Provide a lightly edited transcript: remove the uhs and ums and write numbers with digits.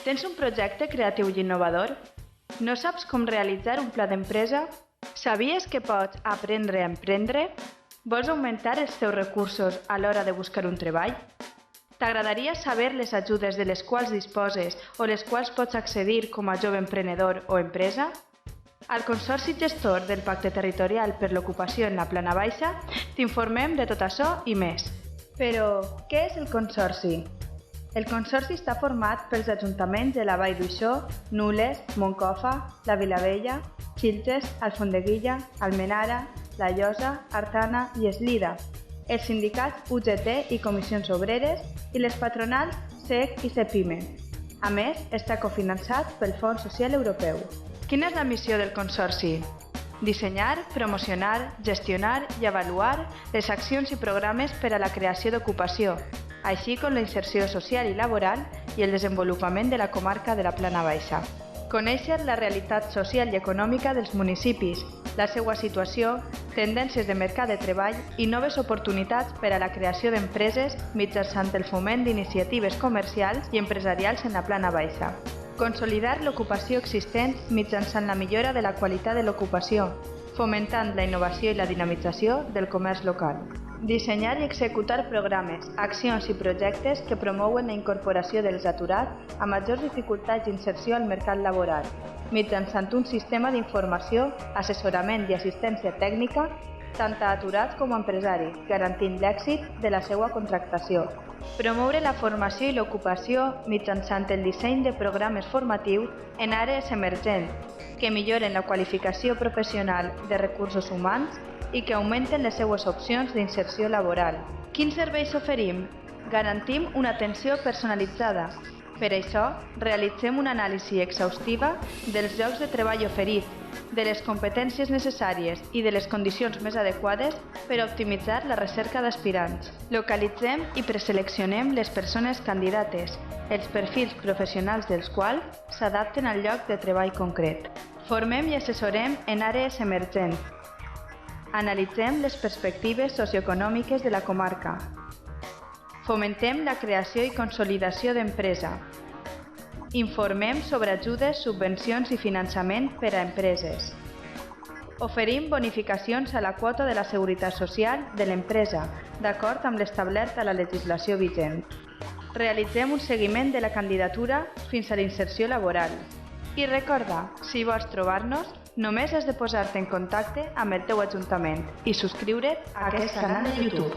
Tens un projecte creatiu i innovador? No saps com realitzar un pla d'empresa? Sabies que pots aprendre a emprendre? Vols augmentar els teus recursos a l'hora de buscar un treball? T'agradaria saber les ajudes de les quals disposes o les quals pots accedir com a jove emprenedor o empresa? Al Consorci Gestor del Pacte Territorial per l'Ocupació en la Plana Baixa t'informem de tot això i més. Però, què és el Consorci? El Consorci està format pels ajuntaments de la Vall d'Uixó, Nules, Moncofa, la Vilavella, Xilxes, Alfondeguilla, Almenara, La Llosa, Artana i Eslida, els sindicats UGT i Comissions Obreres i les patronals SEC i CEPIME. A més, està cofinançat pel Fons Social Europeu. Quina és la missió del Consorci? Dissenyar, promocionar, gestionar i avaluar les accions i programes per a la creació d'ocupació, així com la inserció social i laboral i el desenvolupament de la comarca de la Plana Baixa. Conèixer la realitat social i econòmica dels municipis, la seva situació, tendències de mercat de treball i noves oportunitats per a la creació d'empreses mitjançant el foment d'iniciatives comercials i empresarials en la Plana Baixa. Consolidar l'ocupació existent mitjançant la millora de la qualitat de l'ocupació, fomentant la innovació i la dinamització del comerç local. Dissenyar i executar programes, accions i projectes que promouen la incorporació dels aturats a majors dificultats d'inserció al mercat laboral, mitjançant un sistema d'informació, assessorament i assistència tècnica tant a aturats com a empresaris, garantint l'èxit de la seva contractació. Promoure la formació i l'ocupació mitjançant el disseny de programes formatius en àrees emergents que milloren la qualificació professional de recursos humans i que augmenten les seues opcions d'inserció laboral. Quins serveis oferim? Garantim una atenció personalitzada. Per això, realitzem una anàlisi exhaustiva dels llocs de treball oferits, de les competències necessàries i de les condicions més adequades per optimitzar la recerca d'aspirants. Localitzem i preseleccionem les persones candidates, els perfils professionals dels quals s'adapten al lloc de treball concret. Formem i assessorem en àrees emergents. Analitzem les perspectives socioeconòmiques de la comarca. Fomentem la creació i consolidació d'empresa. Informem sobre ajudes, subvencions i finançament per a empreses. Oferim bonificacions a la quota de la Seguretat Social de l'empresa, d'acord amb l'establert a la legislació vigent. Realitzem un seguiment de la candidatura fins a la inserció laboral. I recorda, si vols trobar-nos, només has de posar-te en contacte amb el teu ajuntament i subscriure't a aquest canal de YouTube.